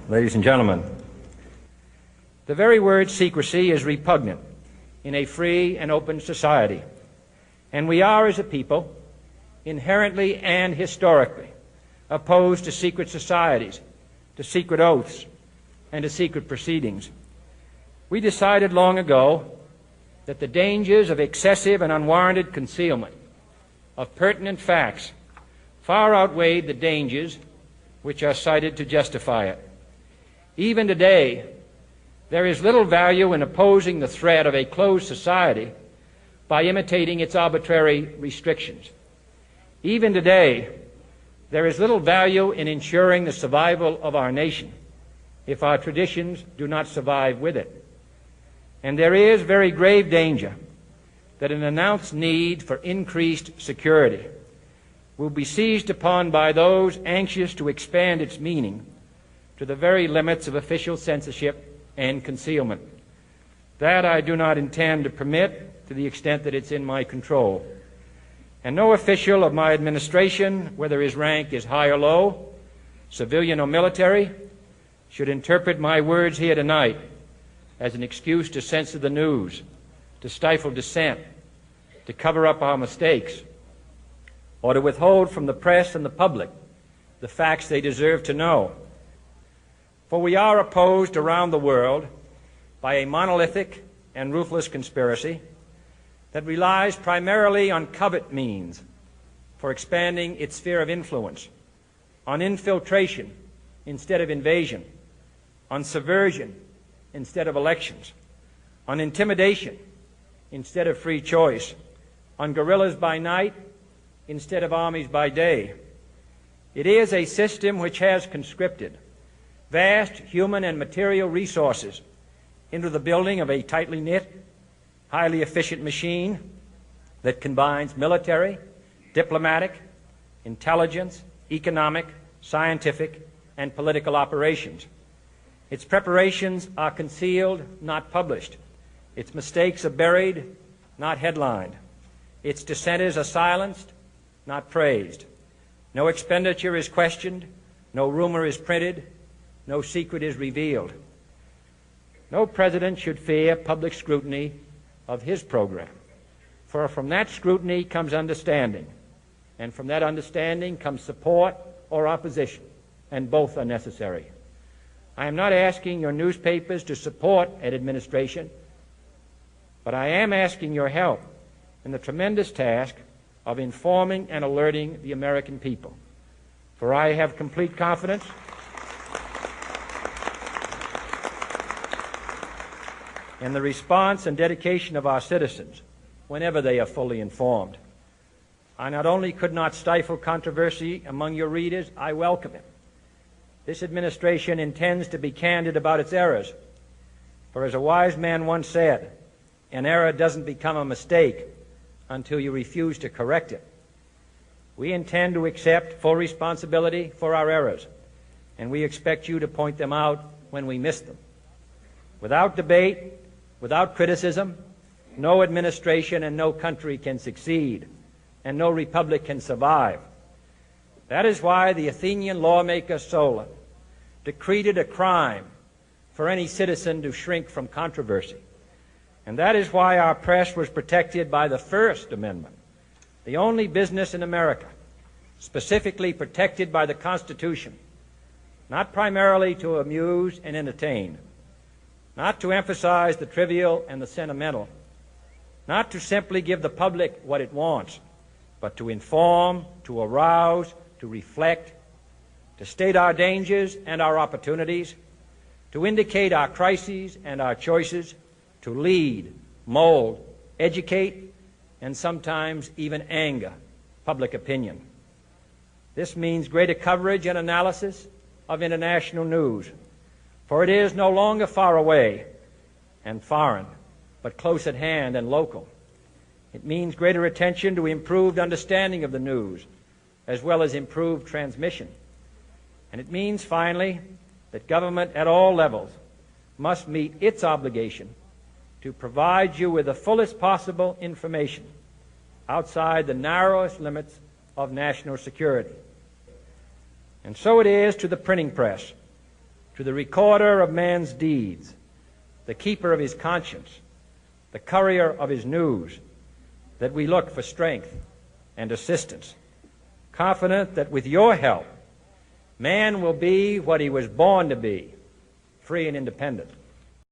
Ladies and gentlemen, the very word secrecy is repugnant in a free and open society, and we are, as a people, inherently and historically opposed to secret societies, to secret oaths, and to secret proceedings. We decided long ago that the dangers of excessive and unwarranted concealment of pertinent facts far outweighed the dangers which are cited to justify it. Even today, there is little value in opposing the threat of a closed society by imitating its arbitrary restrictions. Even today, there is little value in ensuring the survival of our nation if our traditions do not survive with it. And there is very grave danger that an announced need for increased security will be seized upon by those anxious to expand its meaning to the very limits of official censorship and concealment. That I do not intend to permit to the extent that it's in my control. And no official of my administration, whether his rank is high or low, civilian or military, should interpret my words here tonight as an excuse to censor the news, to stifle dissent, to cover up our mistakes, or to withhold from the press and the public the facts they deserve to know. For we are opposed around the world by a monolithic and ruthless conspiracy that relies primarily on covert means for expanding its sphere of influence, on infiltration instead of invasion, on subversion instead of elections, on intimidation instead of free choice, on guerrillas by night instead of armies by day. It is a system which has conscripted vast human and material resources into the building of a tightly knit, highly efficient machine that combines military, diplomatic, intelligence, economic, scientific, and political operations. Its preparations are concealed, not published. Its mistakes are buried, not headlined. Its dissenters are silenced, not praised. No expenditure is questioned, no rumor is printed, no secret is revealed. No president should fear public scrutiny of his program, for from that scrutiny comes understanding, and from that understanding comes support or opposition, and both are necessary. I am not asking your newspapers to support an administration, but I am asking your help in the tremendous task of informing and alerting the American people. For I have complete confidence in the response and dedication of our citizens whenever they are fully informed. I not only could not stifle controversy among your readers, I welcome it. This administration intends to be candid about its errors. For as a wise man once said, an error doesn't become a mistake until you refuse to correct it. We intend to accept full responsibility for our errors, and we expect you to point them out when we miss them. Without debate, without criticism, no administration and no country can succeed, and no republic can survive. That is why the Athenian lawmaker Solon decreed it a crime for any citizen to shrink from controversy. And that is why our press was protected by the First Amendment, the only business in America specifically protected by the Constitution, not primarily to amuse and entertain, not to emphasize the trivial and the sentimental, not to simply give the public what it wants, but to inform, to arouse, to reflect, to state our dangers and our opportunities, to indicate our crises and our choices, to lead, mold, educate, and sometimes even anger public opinion. This means greater coverage and analysis of international news, for it is no longer far away and foreign, but close at hand and local. It means greater attention to improved understanding of the news, as well as improved transmission. And it means, finally, that government at all levels must meet its obligation to provide you with the fullest possible information outside the narrowest limits of national security. And so it is to the printing press, to the recorder of man's deeds, the keeper of his conscience, the courier of his news, that we look for strength and assistance, confident that with your help, man will be what he was born to be, free and independent.